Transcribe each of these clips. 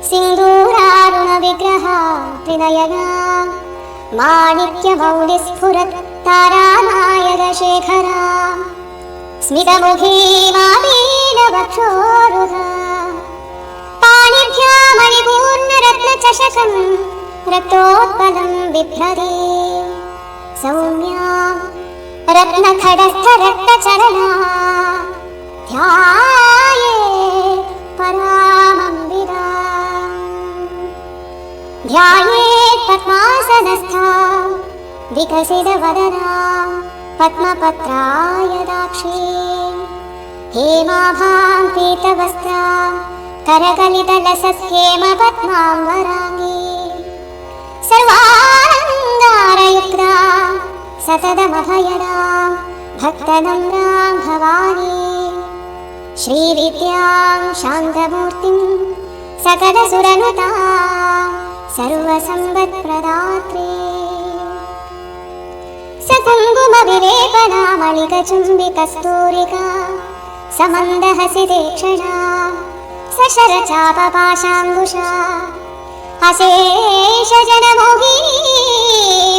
सिन्दूरारुणविग्रहा त्रिनयना माणिक्यमौलिस्फुरत् तारानायकशेखरा स्मितमुखी मापीनवक्षोरुहा पाणिभ्या मणिपूर्णरत्नचषकं रक्तोत्पलं बिभ्रति सौम्या रत्नखडस्थरक्तचरणा ध्यायेत् परामम्बिकाम् ध्यायेत् पद्मासनस्थां विकसितवदना पद्मपत्रायदाक्षीं हेमाभां पीतवस्त्रां करकलितलसत्हेमपद्माम्बराङ्गी सर्वालङ्कारयुक्तां सततमभयदां भक्तनम्रां भवानी श्रीविद्यां शान्तमूर्तिं सकलसुरनुतां सर्वसम्पत्प्रदात्री सकुङ्कुमविलेपनामलिकचुम्बिकस्तूरिका समन्दहसितेक्षणा सशरचापपाशाङ्कुशा अशेषजनमोहिनी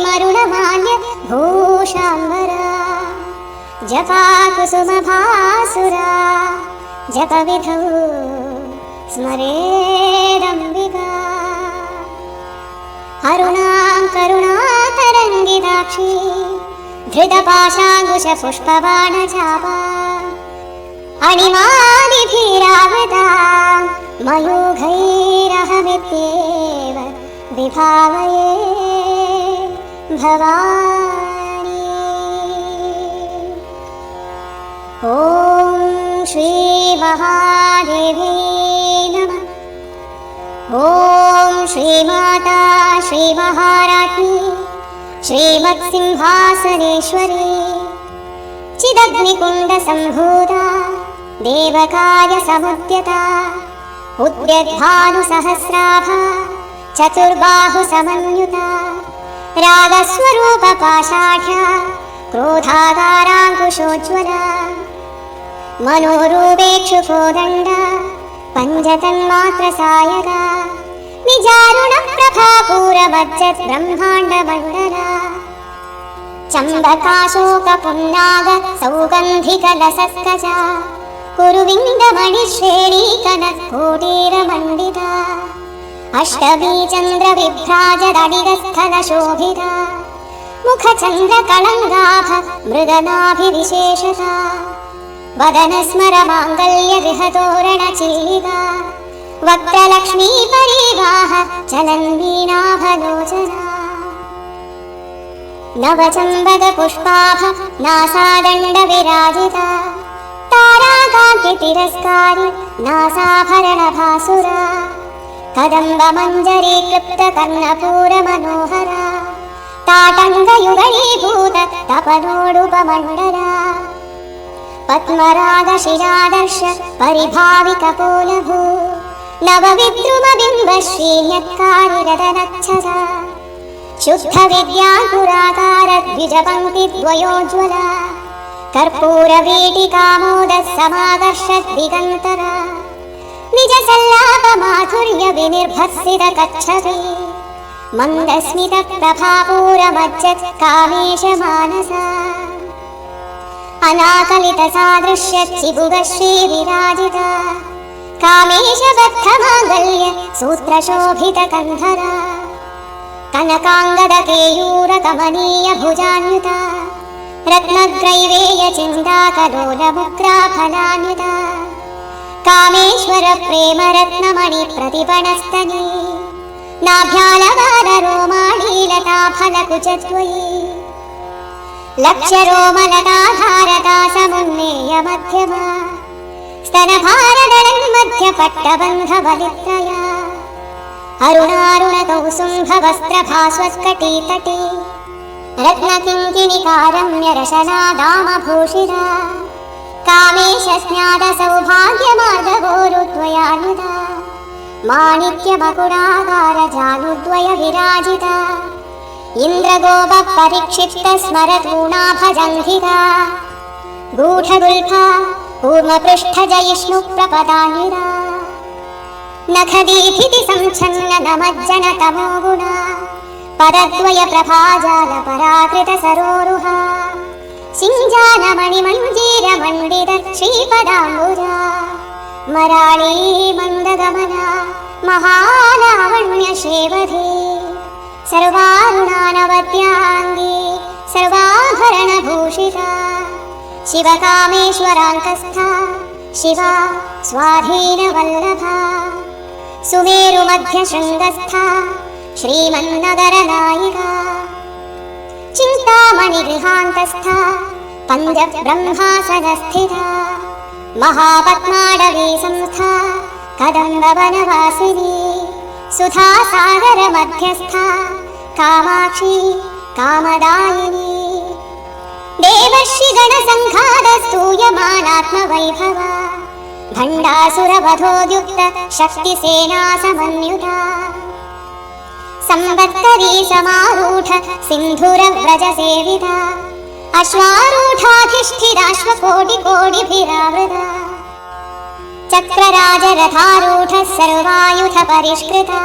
मरुणमाल्य भूषाम्बरा जपाकुसुमभासुरा जपविधौ स्मरेदम्बिका अरुणां करुणातरङ्गिताक्षी धृतपाशाङ्कुशपुष्पबाणचापा अणिमादिभिरावृता मयूखैरहमित्येव विभावये भवानी। ॐ श्रीमहादेवी नमः। ॐ श्रीमाता श्रीमहाराज्ञी श्रीमत्सिंहासनेश्वरी चिदग्निकुण्डसम्भूता देवकार्यसमुद्यता उद्यद्भानुसहस्राभा चतुर्बाहुसमन्युता रागस्वरूपपाषाढ्या क्रोधागाराङ्कुशोज्ज्वला मनोरूपेक्षुकोदण्डा पञ्चतन्मात्रसायका निजारुणप्रभापूरमज्जत् ब्रह्माण्डमण्डला चम्बकाशोकपुन्नाग सौगन्धिकलसत्कजा कुरुविन्दमणिश्रेणीकनत्कोटीरमण्डिता अष्टमीचन्द्रविभ्राजदडिगस्थलशोभिता मुखचन्द्रकलङ्गाभ मृगनाभिविशेषता वदनस्मरमाङ्गल्यगृहतोरणचिल्लिका वक्त्रलक्ष्मीपरीवाह चलन्वीणाभलोचना नवचम्बकपुष्पाभ नासादण्डविराजिता ताराकान्तितिरस्कारी नासाभरणभासुरा कदम्बमञ्जरीक्लृप्तकर्णपूरमनोहरा ताटङ्गयुगलीभूत तपनोडुपमण्डला पद्मरागशिरादर्श परिभाविकपोलभू नवविद्रुमबिम्बश्रीन्यत्कारिरदनच्छसा शुद्धविद्याङ्कुराकारद्विजपङ्क्तिद्वयोज्ज्वला कर्पूरवीटिकामोदः निजसल्लापमाधुर्यविनिर्भत्सितकच्छपि मन्दस्मितप्रभापूरमज्जत् कामेशमानसा अनाकलितसादृश्यचिबुगश्रीविराजिता कामेशबद्धमाङ्गल्य सूत्रशोभितकन्धरा कनकाङ्गदकेयूरकमनीयभुजान्युता रत्नग्रैवेयचिन्ताकलोलमुक्राफलान्युता कामेश्वरप्रेमरत्नमणिप्रतिपणस्तनी नाभ्यालवादरोमाणीलताफलकुचद्वयी लक्ष्यरोमलताधारता समुन्नेयमध्यमा स्तनभारदळन्मध्यपट्टबन्धबलित्रया अरुणारुणकौसुम्भवस्त्रभास्वत्कटीतटी रत्नकिङ्किणिकारम्यरशनादामभूषिता कामेशस्नादसौभाग्यमार्गगोरुद्वयान्विता माणिक्यमकुडाकारजानुद्वयविराजिता इन्द्रगोपपरिक्षिप्तस्मरतूणाभजन्धिता गूढगुल्फा कूर्मपृष्ठजयिष्णुप्रपदान्विता नखदीधिति संच्छन्न नमज्जन तमो गुणा पदद्वय प्रभाजाल पराकृत सरोरुहा सिञ्जान मणिमञ्जीर मण्डित श्रीपदाम्बुजा मराळी मन्दगमना महालावण्य शेवधे सर्वारुणानवद्याङ्गी सर्वाभरणभूषिता शिवकामेश्वरान्तस्था शिवा स्वाधीनवल्लभा सुमेरुमध्यशृङ्गस्था श्रीमन्नगरनायिका चिन्तामणिगृहान्तस्था पञ्चब्रह्मासनस्थिता महापद्माडवी संस्था कदम्बवनवासिनी सुधासागरमध्यस्था कामाक्षी कामदायिनी देवर्षिगणसङ्घातस्तूयमानात्मवैभवा भण्डासुरवधोद्युक्त शक्तिसेनासमन्युता संवत्सरी समारूढ सिन्धुरव्रजसेविता अश्वारूढाधिष्ठिराश्वकोटिकोटिभिरावृता चक्रराजरथारूढ सर्वायुध परिष्कृता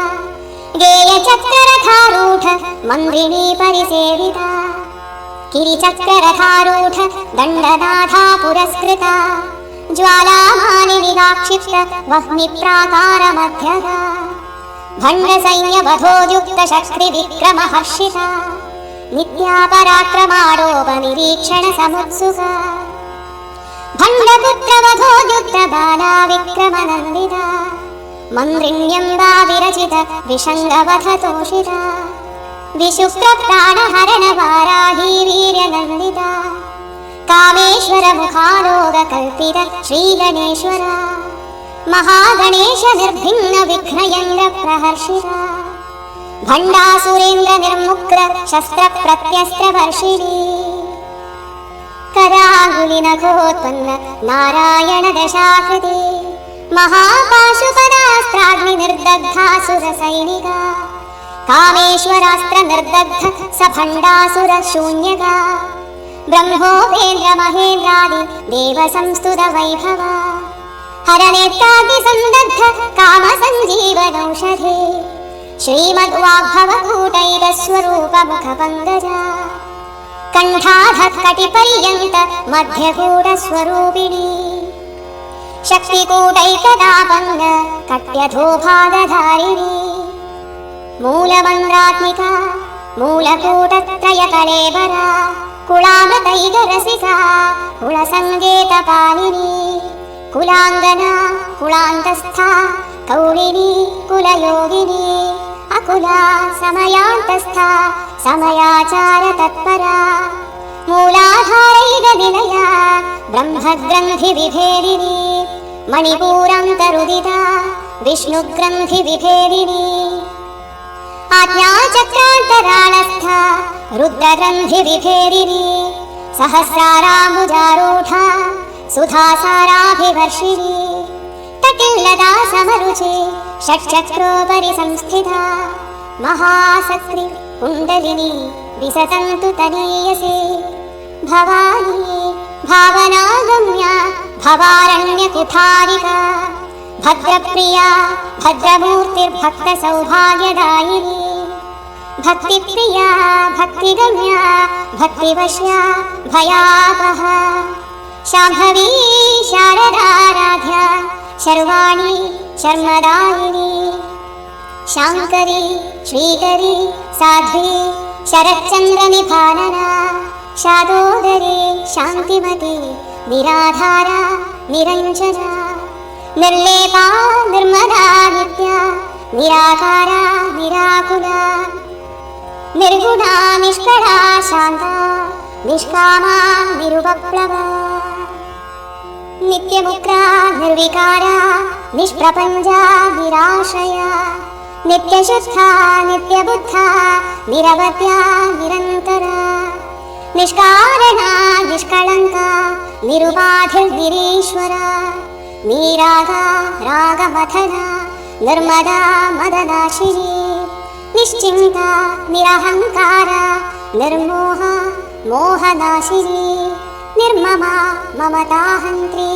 गेयचक्ररथारूढ मन्दिनी परिसेविता गिरिचक्ररथारूढ दण्डनाथा पुरस्कृता ज्वालामालिनिराक्षिप्त वह्निप्राकारमध्यगा भण्डसैन्यवधोद्युक्त शक्तिविक्रमहर्षिता नित्या पराक्रमारोपनिरीक्षण समुत्सुका भण्डपुत्रवधोद्युक्त बाला विक्रमनन्दिता मन्त्रिण्यम्बा विरचित विषङ्गवधतोषिता विशुक्रप्राणहरणवाराही वीर्यनन्दिता कामेश्वरमुखारोगकल्पित श्रीगणेश्वरा महागणेश निर्भिन्न विघ्नयन्द्रप्रहर्षिता भण्डासुरेन्द्र निर्मुक्र शस्त्रप्रत्यस्त्रवर्षिणी कराङ्गुलिनखोत्पन्न नारायण दशाकृति महापाशुपदास्त्राग्निर्दग्धासुरसैनिका कामेश्वरास्त्र निर्दग्ध स भण्डासुर शून्यका ब्रह्मोपेन्द्र महेन्द्रादि देव संस्तुत वैभवा हरनेत्रादिसन्दग्ध काम सञ्जीवनौषधे श्रीमद्वाग्भवकूटैकस्वरूप मुखपङ्कजा कण्ठाधत्कटिपर्यन्त मध्यकूटस्वरूपिणी शक्तिकूटैकदापन्न कट्यधोभागधारिणी मूलमन्त्रात्मिका मूलकूटत्रयकलेबरा कुलामृतैकरसिका कुलसङ्गेतपालिनी कुलाङ्गना कुलान्तस्था कौलिनी कुलयोगिनी अकुला समयान्तस्था समयाचारतत्परा मूलाधारैकनिलया ब्रह्मग्रन्थिविभेदिनी मणिपूरान्तरुदिता विष्णुग्रन्थिविभेदिनी आज्ञाचक्रान्तराळस्था रुद्रग्रन्थिविभेदिनी सहस्राराम्बुजारूढा सुधासाराभिवर्षिणी तटिल्लता समरुचि षट्चक्रोपरि संस्थिता महाशक्ति कुण्डलिनी विसतन्तु तनीयसे भवानी भावनागम्या भवारण्यकुठारिका भद्रप्रिया भद्रमूर्तिर्भक्तसौभाग्यदायिनी भक्तिप्रिया भक्तिगम्या भक्तिवश्या भयापहा शाम्भवी शारदाराध्या शर्वाणी शर्मदायिनी शाङ्करी श्रीकरी साध्वी शरच्चन्द्रनिभानना शादोदरी शान्तिमती निराधारा निरञ्जना निर्लेपा निर्मला नित्या निराकारा निराकुला निर्गुणा निष्कला शान्ता निष्कामा निरुपप्लवा नित्यमुक्ता निर्विकारा निष्प्रपञ्चा निराशया नित्यशुद्धा नित्यबुद्धा निरवध्या निरन्तरा निष्कारणा निष्कलङ्का निरुपाधिर्निरीश्वरा नीरागा रागमथना निर्मदा मदनाशिनी निश्चिन्ता निरहङ्कारा निर्मोहा मोहनाशिनी निर्ममा ममताहन्त्री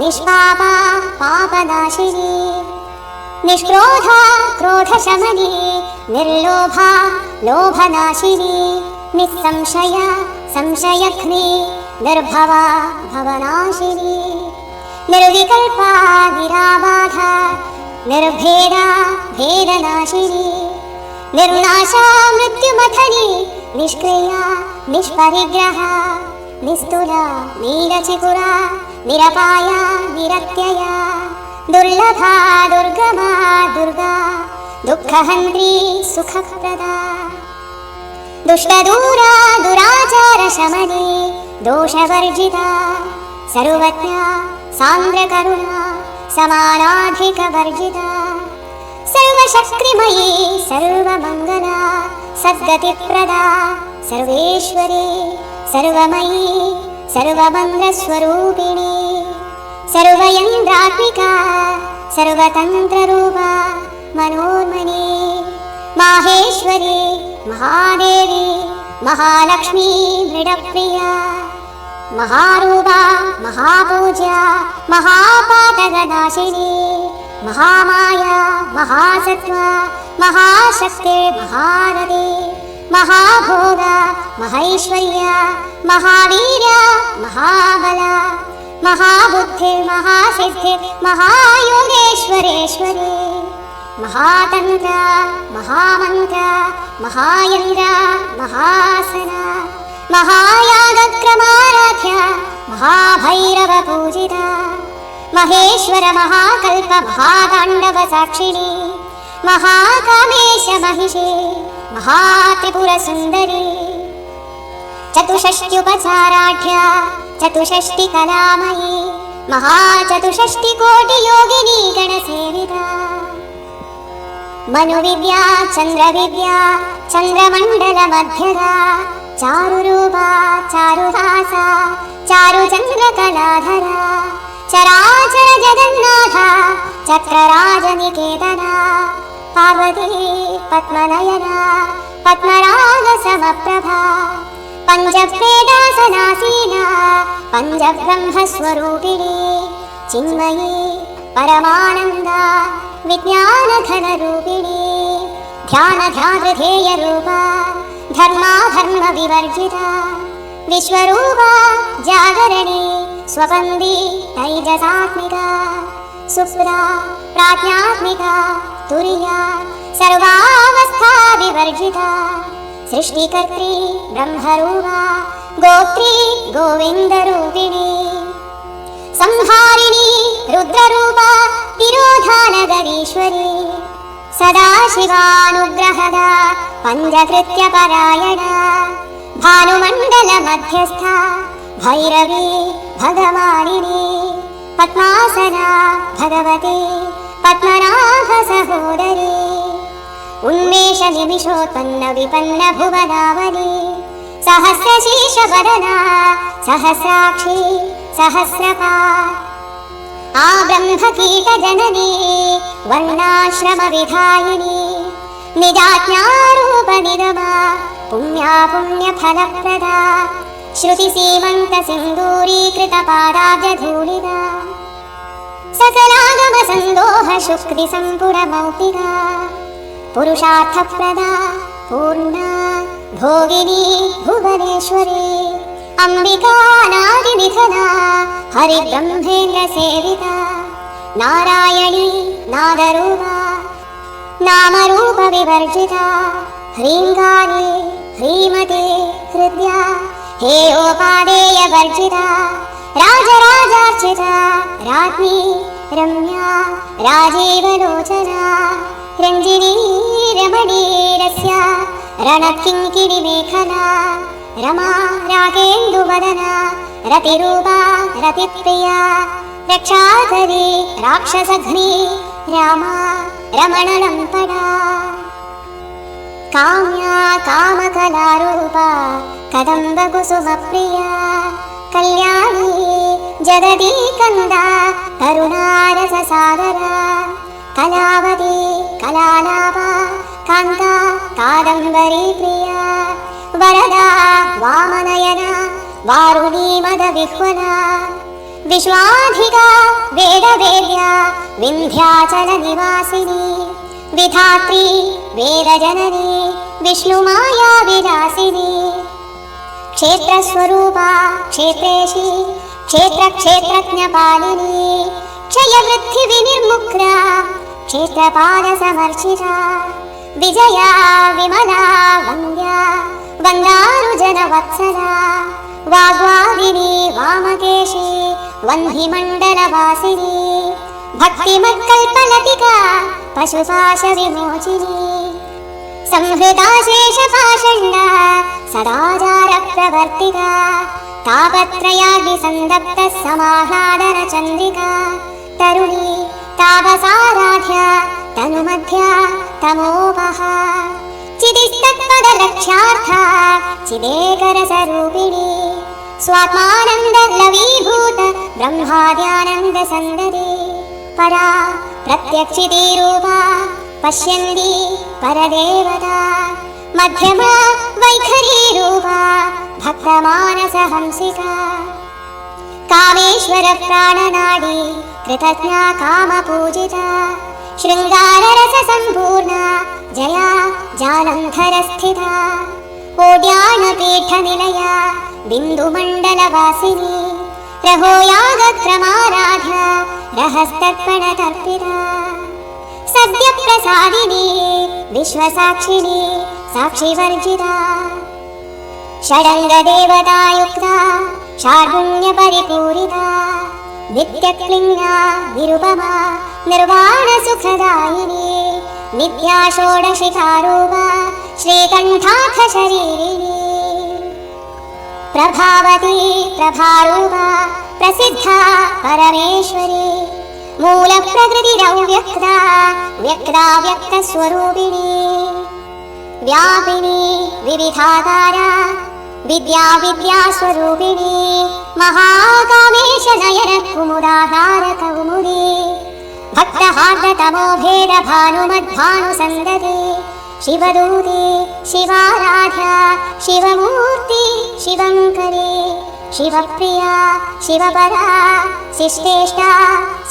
निष्पापा पापनाशिनी निष्क्रोधा क्रोधशमनी निर्लोभा लोभनाशिनी निस्संशया संशयघ्नी निर्भवा भवनाशिनी निर्विकल्पा निराबाधा निर्भेदा भेदनाशिनी निर्नाशा मृत्युमथनी निष्क्रिया निष्परिग्रहा निस्तुला नीलचिकुरा निरपाया निरत्यया दुर्लभा दुर्गमा दुर्गा दुःखहन्त्री सुखप्रदा दुष्टदूरा दुराचारशमनी दोषवर्जिता सर्वज्ञा सान्द्रकरुणा समानाधिकवर्जिता सर्वशक्तिमयी सर्वमङ्गला सद्गतिप्रदा सर्वेश्वरी सर्वमयी सर्वमङ्गलस्वरूपिणी सर्वयन्द्रात्मिका सर्वतन्त्ररूपा मनोन्मनी माहेश्वरी महादेवी महालक्ष्मी मृडप्रिया महारूपा महापूज्या महापातकनाशिनी महामाया महासत्त्वा महाशक्ते महारते महाभोगा महैश्वर्या महावीर्या महाबला महाबुद्धिर् महासिद्धिर् महायोगेश्वरेश्वरी महातन्त्र महामन्त्र महायन्द्रा महासना महायागक्रमाराध्या महाभैरवपूजिता महेश्वर महाकल्प महाताण्डवसाक्षिणी महाकामेश महिषी महात्रिपुरसुन्दरी चतुष्षष्ट्युपचाराढ्या चतुष्षष्टिकलामयी महाचतुष्षष्टिकोटियोगिनी गणसेविता मनुविद्या चन्द्रविद्या चन्द्रमण्डलमध्यगा चारुरूपा चारुहासा चारुचन्द्रकलाधरा चराचर जगन्नाथा चक्रराजनिकेतना पार्वती पद्मनयना पद्मरागसमप्रभा पञ्चवेदासनासीना पञ्चब्रह्मस्वरूपिणी चिन्मयी परमानन्दा विज्ञानघनरूपिणी ध्यानध्यातृधेयरूपा धर्माधर्मविवर्जिता विश्वरूपा जागरणी स्वपन्दी तैजसात्मिका सुप्रा प्राज्ञात्मिका तुर्या सर्वावस्था विवर्जिता सृष्टिकर्त्री ब्रह्मरूपा गोत्री गोविन्दरूपिणी संहारिणी रुद्ररूपा तिरोधानगरीश्वरी सदाशिवानुग्रहदा पञ्चकृत्यपरायणा भानुमण्डलमध्यस्था भैरवी भगवानिनी पद्मासना भगवती पद्मनाभसहोदरी उन्मेषनिमिषोत्पन्नविपन्नभुवनावली सहस्रशीर्षवदना सहस्राक्षी सहस्रका आब्रह्मकीटजननी वर्णाश्रमविधायिनी निजाज्ञारूपनिगमा पुण्या पुण्यफलप्रदा श्रुतिसीमन्तसिन्दूरीकृतपादाब्जधूलिका सकलागमसन्दोहशुक्तिसम्पुरमौक्तिका पुरुषार्थप्रदा पूर्णा भोगिनी भुवनेश्वरी अम्बिका नादिनिधना हरिब्रह्मेन्द्रसेविता नारायणी नादरूपा नामरूपविवर्जिता ह्रीङ्गारी ह्रीमती हृद्या हेयोपादेयवर्जिता राजराजार्चिता राज्ञी रम्या राजीवलोचना रञ्जिनी रमणीरस्या रणकिङ्किणिमेखला रमा रागेन्दुवदना रतिरूपा रतिप्रिया रक्षाकरी राक्षसघ्नी रामा रमणलम्पटा काम्या कामकलारूपा कदम्बकुसुमप्रिया कल्याणी जगदी कन्दा करुणारससागरा कलावती कलालापा कान्ता कादम्बरी प्रिया वरदा वामनयना वारुणी मदविह्वला विश्वाधिका वेदवेद्या विन्ध्याचलनिवासिनी विधात्री वेदजननी विष्णुमाया विलासिनी क्षेत्रस्वरूपा क्षेत्रेशी क्षेत्रक्षेत्रज्ञपालिनी क्षयवृद्धिविनिर्मुक्ता क्षेत्रपालसमर्चिता विजया विमला वन्द्या वन्दारुजनवत्सला वाग्वादिनी वामकेशी वह्निमण्डलवासिनी भक्तिमत्कल्पलतिका पशुपाशविमोचिनी संहृता शेषपाषण्डा सदाचारप्रवर्तिका तापत्रयाग्निसन्दप्तः समाह्लादनचन्द्रिका तरुणी तापसाराध्या तनुमध्या तमोपहा चिदिस्तत्पदलक्ष्यार्था चिदेकरसरूपिणी स्वात्मानन्दलवीभूत ब्रह्माद्यानन्दसन्दरी परा प्रत्यक्षितीरूपा पश्यन्ती परदेवता मध्यमा वैखरीरूपा भक्तमानसहंसिका कामेश्वर प्राणनाडी कृतज्ञा कामपूजिता शृङ्गाररससम्पूर्णा जया जालन्धरस्थिता ओड्यानपीठनिलया बिन्दुमण्डलवासिनी रहोयागक्रमाराध्या रहस्तर्पणतर्पिता सद्यप्रसादिनी विश्वसाक्षिणी साक्षिवर्जिता षडङ्गदेवतायुक्ता शार्दुल्यपरिपूरिता नित्यक्लिङ्गा निरुपमा निर्वाणसुखदायिनी नित्या षोडशिकारूपा श्रीकण्ठार्थशरीरिणी प्रभावती प्रभारूपा प्रसिद्धा परमेश्वरी मूलप्रकृतिरव्यक्ता व्यक्ता व्यक्तस्वरूपिणी व्यापिनी विविधाकारा विद्या विद्यास्वरूपिणी महाकामेश नयन कुमुदाधार कौमुदी भक्तहार्दतमो भेद भानुमद्भानुसन्दते शिवदूते शिवाराध्या शिवमूर्ति शिवङ्करी शिवप्रिया शिवपरा शिष्टेष्टा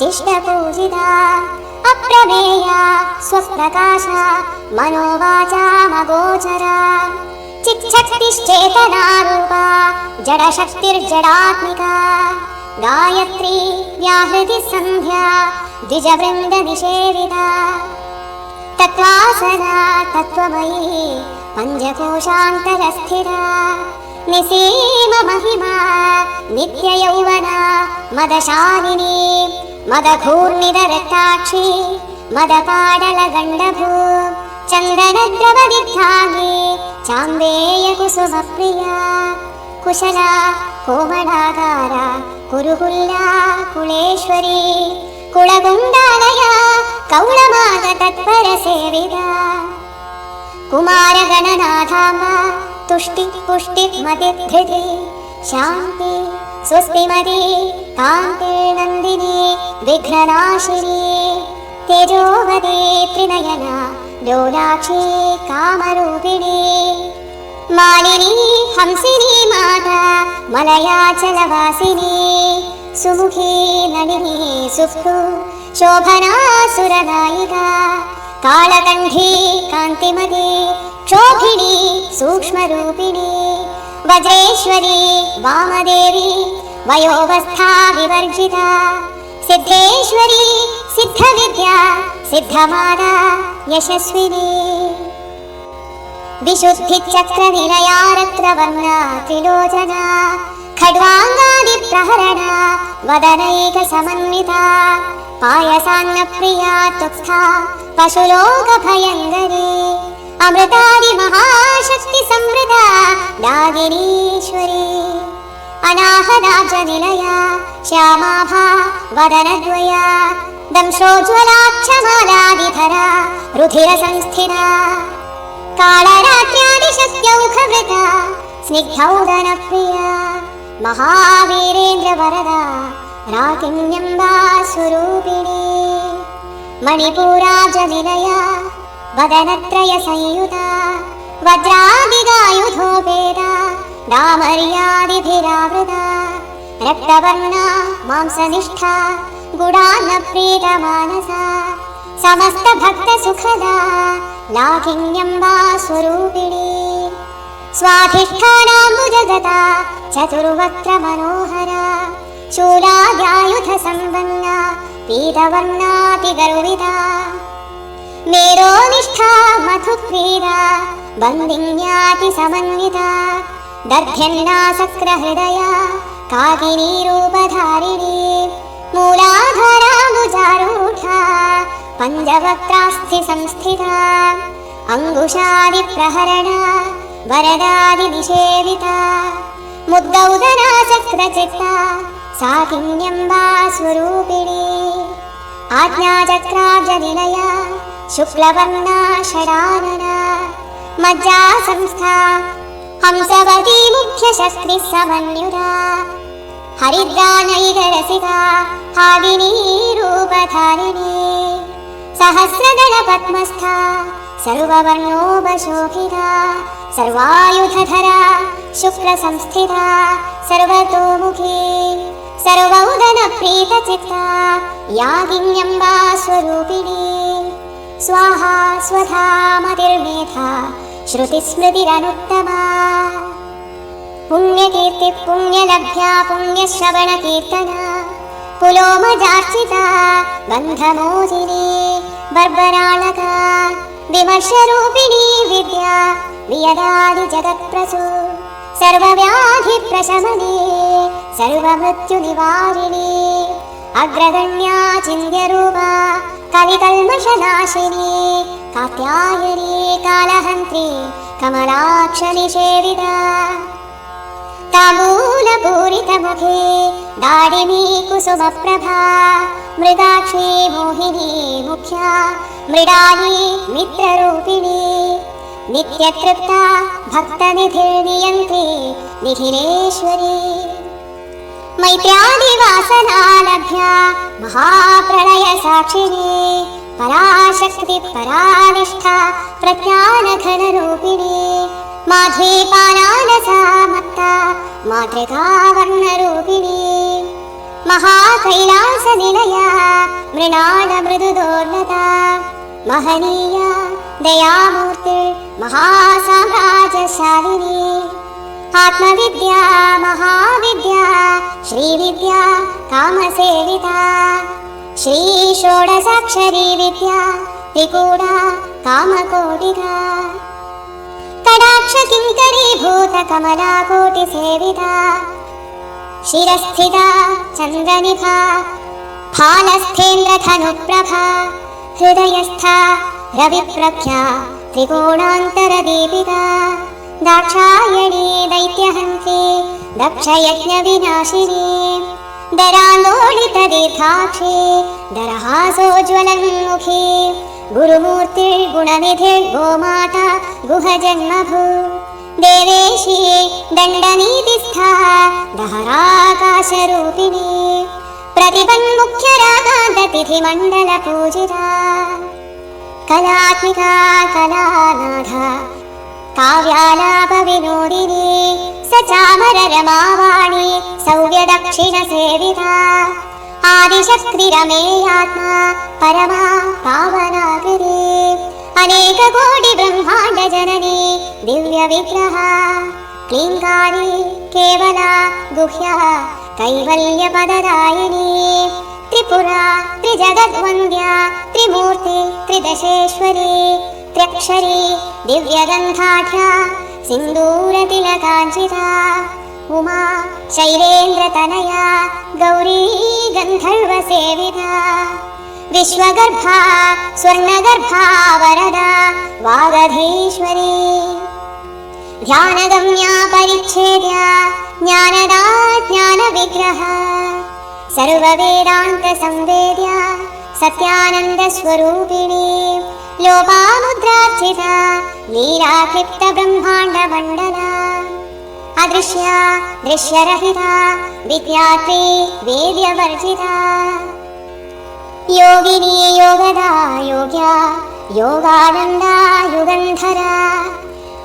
शिष्टपूजिता अप्रमेया स्वप्रकाशा मनोवाचामगोचरा चिच्छक्तिश्चेतनारूपा जडशक्तिर्जडात्मिका गायत्री व्याहृति सन्ध्या द्विजवृन्दनिषेविता तत्त्वासना तत्त्वमयी पञ्चकोशान्तरस्थिरा निसीम महिमा नित्ययौवना मदशालिनी मदघूर्णिदरक्ताक्षी मदपाडलगण्डभू चन्दनद्रवविद्धाङ्गी चाम्बेयकुसुमप्रिया कुशला कोमलाकारा कुरुकुल्ला कुलेश्वरी कुलगुण्डालया कौलमागतत्परसेविता कुमारगणनाथाम्बा तुष्टि पुष्टि मतिधृति शान्ति स्वस्तिमती कान्तिर्नन्दिनी विघ्ननाशिनी तेजोवती त्रिनयना लोलाक्षी कामरूपिणी मालिनी हंसिनी माता मलयाचलवासिनी सुमुखी नलिनी सुप्तु शोभना सुरनायिका कालकण्ठी कान्तिमती क्षोभिणी सूक्ष्मरूपिणी वज्रेश्वरी वामदेवी वयोवस्था विवर्जिता सिद्धेश्वरी सिद्धविद्या सिद्धमाला यशस्विनी विशुद्धिचक्रनिलया रक्तवर्णा त्रिलोचना खड्वाङ्गादिप्रहरणा वदनैकसमन्विता पायसान्नप्रिया तुक्था पशुलोकभयङ्करी अमृतादिमहाशक्तिसंवृता नागिनीश्वरी अनाहदाब्जनिलया श्यामाभा वदनद्वया दंश्रोज्ज्वलाक्षमालादिधरा रुधिरसंस्थिता कालरात्र्यादिशक्त्यौखवृता स्निग्धौदनप्रिया महावीरेन्द्रवरदा राकिन्यम्बा स्वरूपिणी मणिपूराब्जनिलया वदनत्रयसंयुता वज्रादिगायुधोपेता डामर्यादिभिरावृता रक्तवर्णा मांसनिष्ठा गुणान्नप्रीतमानसा समस्तभक्तसुखदा लाकिन्यम्बा स्वरूपिणी स्वाधिष्ठानाम्बुजगता चतुर्वक्त्रमनोहरा शूलाद्यायुधसम्पन्ना पीतवर्णातिगर्विता मेरोनिष्ठा मधुप्रीता बन्दिन्यातिसमन्विता दध्यन्नासक्रहृदया काकिनीरूपधारिणी मूलाधाराम्बुजारूढा पञ्चवक्त्रास्थिसंस्थिता अङ्गुशादिप्रहरणा वरदादिनिषेविता मुद्गौदनासक्रचित्ता साकिन्यम्बा स्वरूपिणी आज्ञाचक्राब्जनिलया शुक्लवर्णा षडानना मज्जासंस्था हंसवती मुख्यशक्तिः समन्युता हरिद्रानैकरसिका हादिनी रूपधारिणी सहस्रदलपद्मस्था सर्ववर्णोपशोभिता सर्वायुधधरा शुक्लसंस्थिता सर्वतोमुखी सर्वौदनप्रीतचित्ता यागिन्यम्बा स्वरूपिणी स्वाहा स्वधा मतिर्मेधा श्रुतिस्मृतिरनुत्तमा पुण्यकीर्तिः पुण्यलभ्या पुण्यश्रवणकीर्तना पुलोमजार्चिता बन्धमोचिनी बर्बराणका विमर्शरूपिणी विद्या वियदादिजगत्प्रसू सर्वव्याधिप्रशमने सर्वमृत्युनिवारिणी अग्रगण्या चिन्त्यरूपा कविकल्मषनाशिनी कात्यायनी कालहन्त्री कमलाक्षनिषेविता ताम्बूलपूरितमुखे दाडिमी कुसुमप्रभा मृगाक्षी मोहिनी मुख्या मृडाली मित्ररूपिणी नित्यतृप्ता भक्तनिधिर्नियन्त्री निखिलेश्वरी मैत्र्यादिवासनालभ्या महाप्रलयसाक्षिणी पराशक्ति परानिष्ठा प्रज्ञानघनरूपिणी माध्वीपानालसा मत्ता मातृकावर्णरूपिणी महाकैलासनिलया मृणालमृदुदोर्लता महनीया दयामूर्ति महासाम्राज्यशालिनी आत्मविद्या महाविद्या श्रीविद्या कामसेविता श्रीषोडशाक्षरी विद्या त्रिकूटा कामकोटिका कटाक्षकिङ्करीभूतकमलाकोटिसेविता शिरस्थिता चन्द्रनिभा फालस्थेन्द्रधनुप्रभा हृदयस्था रविप्रख्या त्रिकोणान्तरदीपिका दाक्षायणी दैत्यहन्त्री दक्षयज्ञविनाशिनी दरान्दोलितदीर्घाक्षी दरहासोज्ज्वलन्मुखी गुरुमूर्तिर्गुणनिधिर्गोमाता गुहजन्मभू देवेशी दण्डनीतिस्था दहराकाशरूपिणी प्रतिपन्मुख्यरागान्ततिथिमण्डलपूजिता कलात्मिका कलानाथा काव्यालापविनोदिनी सचामररमावाणी सौव्यदक्षिणसेविता आदिशक्तिरमेयात्मा परमा पावनाकृती अनेककोटिब्रह्माण्डजननी दिव्यविग्रहा क्लीङ्कारी केवला गुह्या कैवल्यपददायिनी त्रिपुरा त्रिजगद्वन्द्या त्रिमूर्ति त्रिदशेश्वरी त्र्यक्षरी दिव्यगन्धाढ्या सिन्दूरतिलकाञ्चिता उमा शैलेन्द्रतनया गौरी गन्धर्वसेविता विश्वगर्भा स्वर्णगर्भा वरदा वागधीश्वरी ध्यानगम्या परिच्छेद्या ज्ञानदा ज्ञानविग्रहा सर्ववेदान्तसंवेद्या सत्यानन्दस्वरूपिणी लोपामुद्रार्चिता लीलाक्लिप्तब्रह्माण्डमण्डला अदृश्या दृश्यरहिता विद्यात्री वेद्यवर्जिता योगिनी योगदा योग्या योगानन्दा युगन्धरा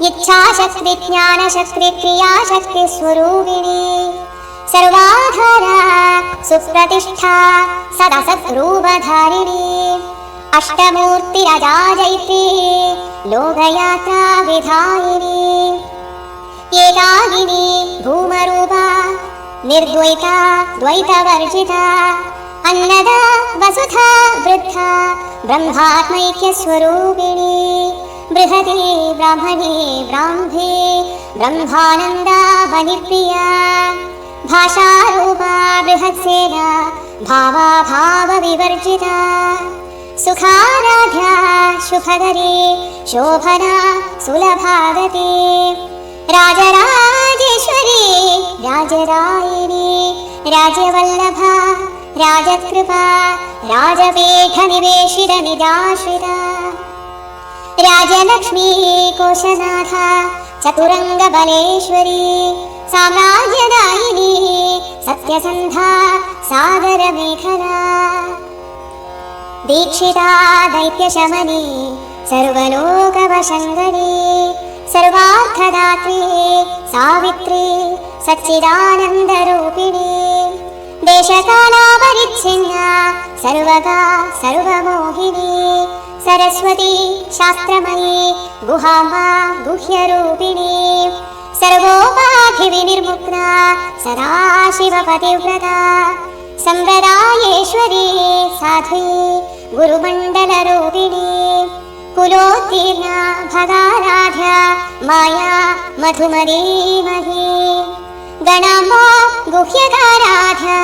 इच्छाशक्ति ज्ञानशक्ति क्रियाशक्ति स्वरूपिणी सर्वाधारा सुप्रतिष्ठा सदसद्रूपधारिणी अष्टमूर्तिरजाजैत्री लोकयात्रा विधायिनी एकाकिनी भूमरूपा निर्द्वैता द्वैतवर्जिता अन्नदा वसुधा वृद्धा ब्रह्मात्मैक्यस्वरूपिणी बृहती ब्राह्मणी ब्राह्मे ब्रह्मानन्दा बलिप्रिया भाषारूपा बृहत्सेना भावा भावविवर्जिता सुखाराध्या शुभकरी शोभना सुलभागती राजराजेश्वरी राजरायिणी राजवल्लभा राजकृपा राजपीठनिवेशितनिजाश्रिता राजलक्ष्मी कोशनाथा चतुरङ्गबलेश्वरी साम्राज्यदायिनी सत्यसन्धा सागरमेखला दीक्षिता दैत्यशमनी सर्वलोकवशङ्करी सर्वार्थदात्री सावित्री सच्चिदानन्दरूपिणी देशकालापरिच्छिन्ना सर्वगा सर्वमोहिनी सरस्वती शास्त्रमयी गुहाम्बा गुह्यरूपिणी सर्वोपाधिविनिर्मुक्ता सदाशिवपतिव्रता सम्प्रदायेश्वरी साध्वी गुरुमण्डलरूपिणी कुलोत्तीर्णा भगाराध्या माया मधुमदीमही गणाम्बा गुह्यकाराध्या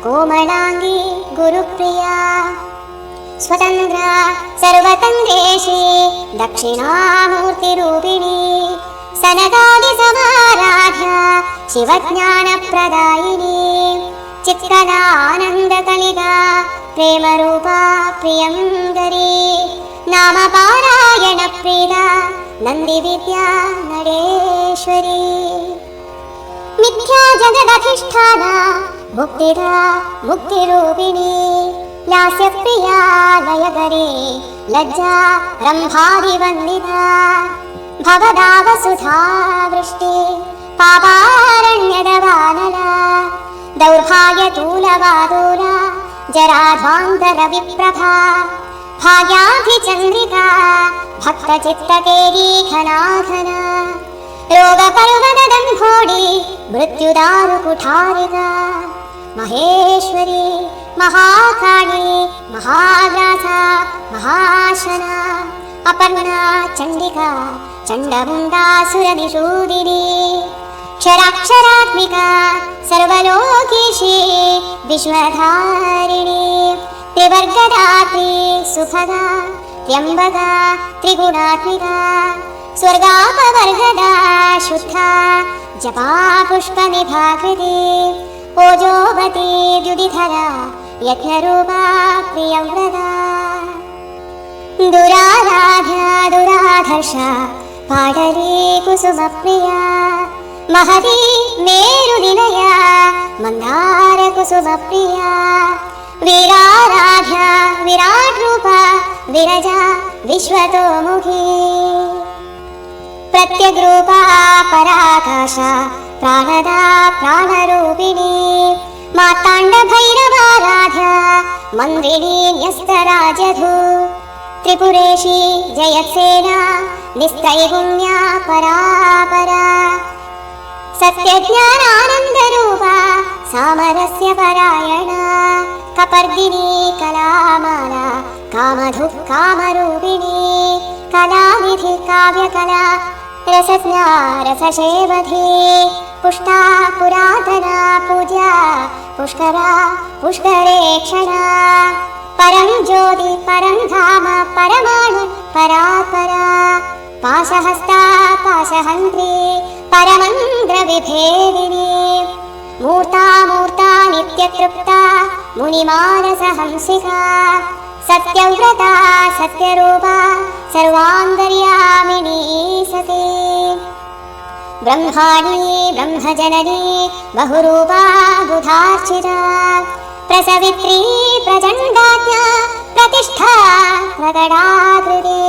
कोमलाङ्गी गुरुप्रिया स्वतन्त्रा सर्वतन्त्रेशी दक्षिणामूर्तिरूपिणी सनकादिसमाराध्या शिवज्ञानप्रदायिनी चित्कलानन्दकलिका प्रेमरूपा प्रियङ्करी नामपारायणप्रीता नन्दिविद्या नडेश्वरी मिथ्या जगदधिष्ठाना मुक्तिदा मुक्तिरूपिणी लास्यप्रिया लयकरी लज्जा रम्भादिवन्दिता भवदावसुधा वृष्टि पापारण्यदवानला दौर्भाग्यतूलवादूला जराध्वान्तरविप्रभा भाग्याभिचन्द्रिका भक्तचित्तकेरीखनाखना रोगपर्वतदम्भोडी मृत्युदारुकुठारिका महेश्वरी महाकाली महाव्यासा महाशना अपर्णा चण्डिका चण्डमुण्डासुरनिषूदिनी क्षराक्षरात्मिका सर्वलोकेशी विश्वधारिणी त्रिवर्गदात्री सुभगा त्र्यम्बका त्रिगुणात्मिका स्वर्गापवर्गदा शुद्धा जपा पुष्पनिभाकृति ओजोवती द्युतिधरा यज्ञरूपा प्रियव्रता दुराराध्या दुराधर्षा पाटली कुसुमप्रिया महती मेरुनिलया मन्दारकुसुमप्रिया वीराराध्या विराट्रूपा विरजा विश्वतोमुखी प्रत्यग्रूपा पराकाशा प्राणदा प्राणरूपिणी मार्ताण्डभैरवाराध्या मन्दिनी न्यस्तराजधू त्रिपुरेशी जयत्सेना निस्त्रैगुण्या परापरा सत्यज्ञानानन्दरूपा सामरस्य परायणा कपर्दिनी कलामाला कामधुः कामरूपिणी कलानिधि काव्यकला रसज्ञा रसशेवधी पुष्टा पुरातना पूज्या पुष्करा पुष्करेक्षणा परं ज्योति परं धाम परमाणु परात्परा पाशहस्ता पाशहन्त्री परमन्द्रविभेदिनी मूर्ता मूर्ता नित्यतृप्ता मुनिमानसहंसिका सत्यव्रता सत्यरूपा सर्वान्तर्यामिनी सती ब्रह्माणी ब्रह्मजननी बहुरूपा बुधार्चिता प्रसवित्री प्रचण्डाज्ञा प्रतिष्ठा प्रकटाकृति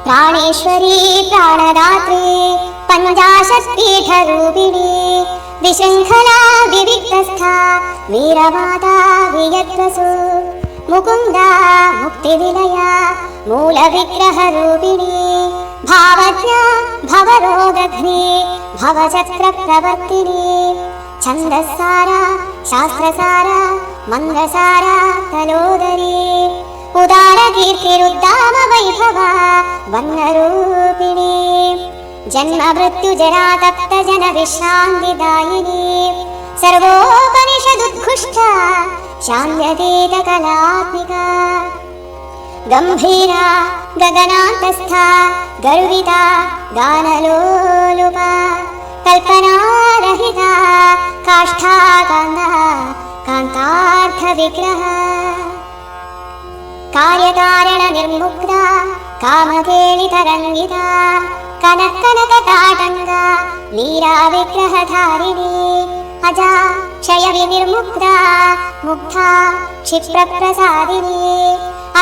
प्राणेश्वरी प्राणदात्री पञ्चाशत्पीठरूपिणी विशृङ्खला विविक्तस्था वीरमाता वियद्वसु मुकुन्दा मुक्तिविलया मूलविग्रहरूपिणी भावज्ञा भवरोगघ्नी भवचक्रप्रवर्तिनी छन्दस्सारा शास्त्रसारा मन्दसारा तलोदरी उदारकीर्तिरुद्दाम वैभवा वर्णरूपिणी जन्म मृत्युजरा तप्तजन विश्रान्तिदायिनी सर्वोपनिषदुद्घुष्टा शाम्यतीतकलात्मिका गम्भीरा गगनान्तस्था गर्विता गानलोलुपा कल्पनारहिता काष्ठाकान्ता कान्तार्थविग्रह कार्यकारणनिर्मुक्ता कामकेलितरङ्गिता कनकनकताटङ्गा लीलाविग्रहधारिणी अजा क्षयविनिर्मुक्ता मुग्धा क्षिप्रप्रसादिनी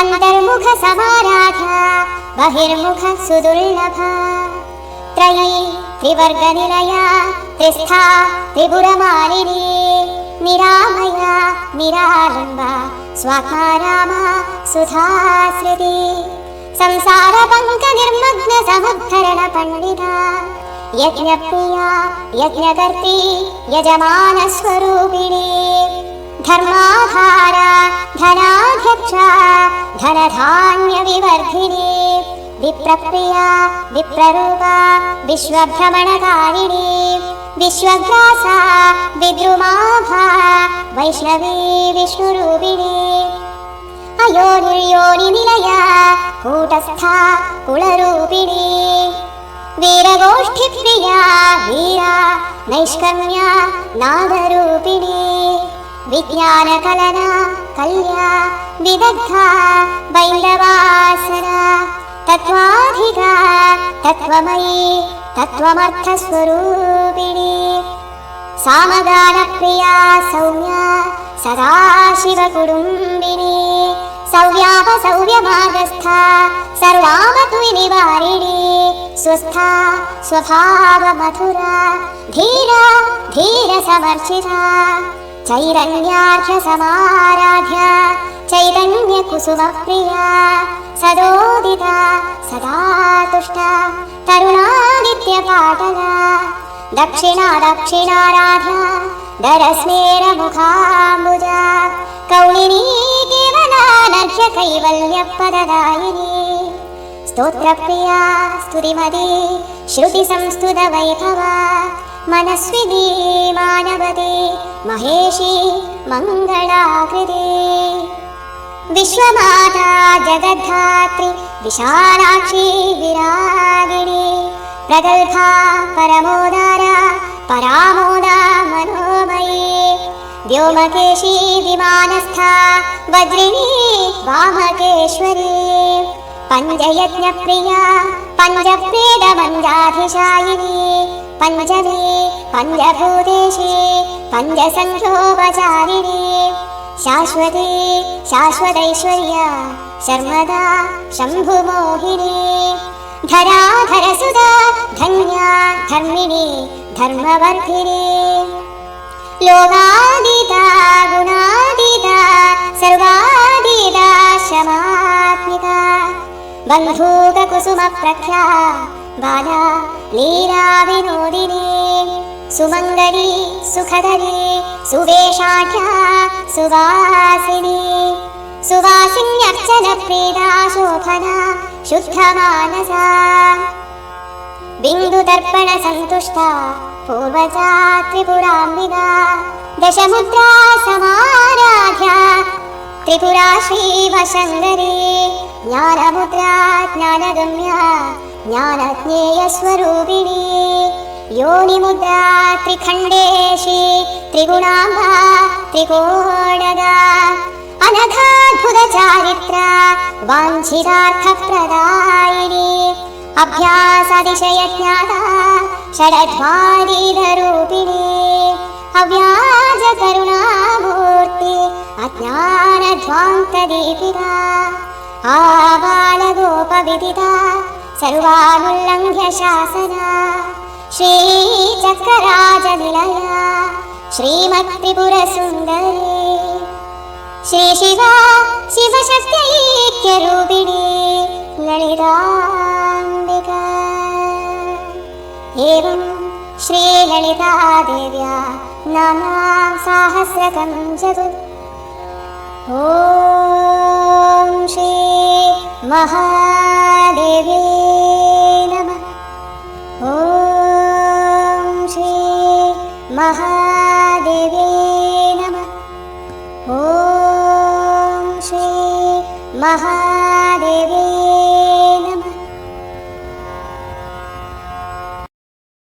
अन्तर्मुखसमाराधा बहिर्मुख सुदुर्लभा त्रयी त्रिवर्गनिलया त्रिस्था त्रिपुरमालिनी निरामया निरालम्बा स्वात्मारामा सुधाश्रुति संसारपङ्कनिर्मग्न समुद्धरणपण्डिता यज्ञप्रिया यज्ञकर्त्री यजमानस्वरूपिणी धर्माधारा धनाध्यक्षा धनधान्यविवर्धिनी विप्रप्रिया विप्ररूपा विश्वभ्रमणकारिणी विश्वग्रासा विद्रुमाभा वैष्णवी विष्णुरूपिणी अयोनिर्योनिनिलया कूटस्था कुलरूपिणी वीरगोष्ठिप्रिया वीरा नैष्कर्म्या नादरूपिणी विज्ञानकलना कल्या विदग्धा बैन्दवासना तत्त्वाधिका तत्त्वमयी तत्त्वमर्थस्वरूपिणी सामगानप्रिया सौम्या सदाशिवकुटुम्बिनी सौव्यापसौव्यमार्गस्था सर्वामतुविनिवारिणी स्वस्था स्वभावमधुरा धीरा धीरसमर्चिता चैरन्यार्घ्यसमाराध्या चैतन्यकुसुमप्रिया सदोदिता सदा तुष्टा तरुणादित्यपाटला दक्षिणा दक्षिणाराध्या दरस्मेरमुखाम्बुजा कौलिनी केवलानर्घ्य कैवल्यपददायिनी स्तोत्रप्रिया स्तुतिमती श्रुतिसंस्तुतवैभवा मनस्विनी मानवती महेशी मङ्गलाकृते विश्वमाता जगद्धात्री विशालाक्षी विरागिणी प्रगल्भा परमोदारा परामोदा मनोमयी व्योमकेशी विमानस्था वज्रिणी वामकेश्वरी पञ्चयज्ञप्रिया पञ्चप्रेदमञ्जाधिशायिनी पञ्चमी पञ्चभूतेशी पञ्चसङ्ख्योपचारिणी शाश्वती शाश्वतैश्वर्या शर्मदा शम्भुमोहिनी धराधरसुधा धन्या धर्मिणी धर्मवर्धिनी लोकादीता गुणादीता सर्वादीता शमात्मिका बन्धूककुसुमप्रख्या बाला लीला विनोदिनी सुमङ्गली सुखदरी सुवेशाढ्या सुवासिनी सुवासिन्यर्चनप्रीता शोभना शुद्धमानसा बिन्दुदर्पणसन्तुष्टा पूर्वजा त्रिपुराम्बिका दशमुद्रा समाराध्या त्रिपुरा श्रीवशङ्करी ज्ञानमुद्रा ज्ञानगम्या ज्ञानज्ञेयस्वरूपिणी योनिमुद्रा त्रिखण्डेशी त्रिगुणाम्बा त्रिकोणगा अनघाद्भुतचारित्रा वाञ्छितार्थप्रदायिनी अभ्यासातिशयज्ञाता षडध्वारीधरूपिणी अव्याजकरुणामूर्ति अज्ञानध्वान्तदीपिका आबालगोपविदिता सर्वानुल्लङ्घ्य शासना श्रीचक्रराजनिलया श्रीमत्त्रिपुरसुन्दरी श्रीशिवा शिवशक्त्यैक्यरूपिणी ललिताम्बिका। एवं श्रीललितादेव्या नाम्नां साहस्रकं चतुर्। ॐ श्री महादेव्यै नमः। ॐ श्री महादेव्यै नमः। ॐ श्री महादेव्यै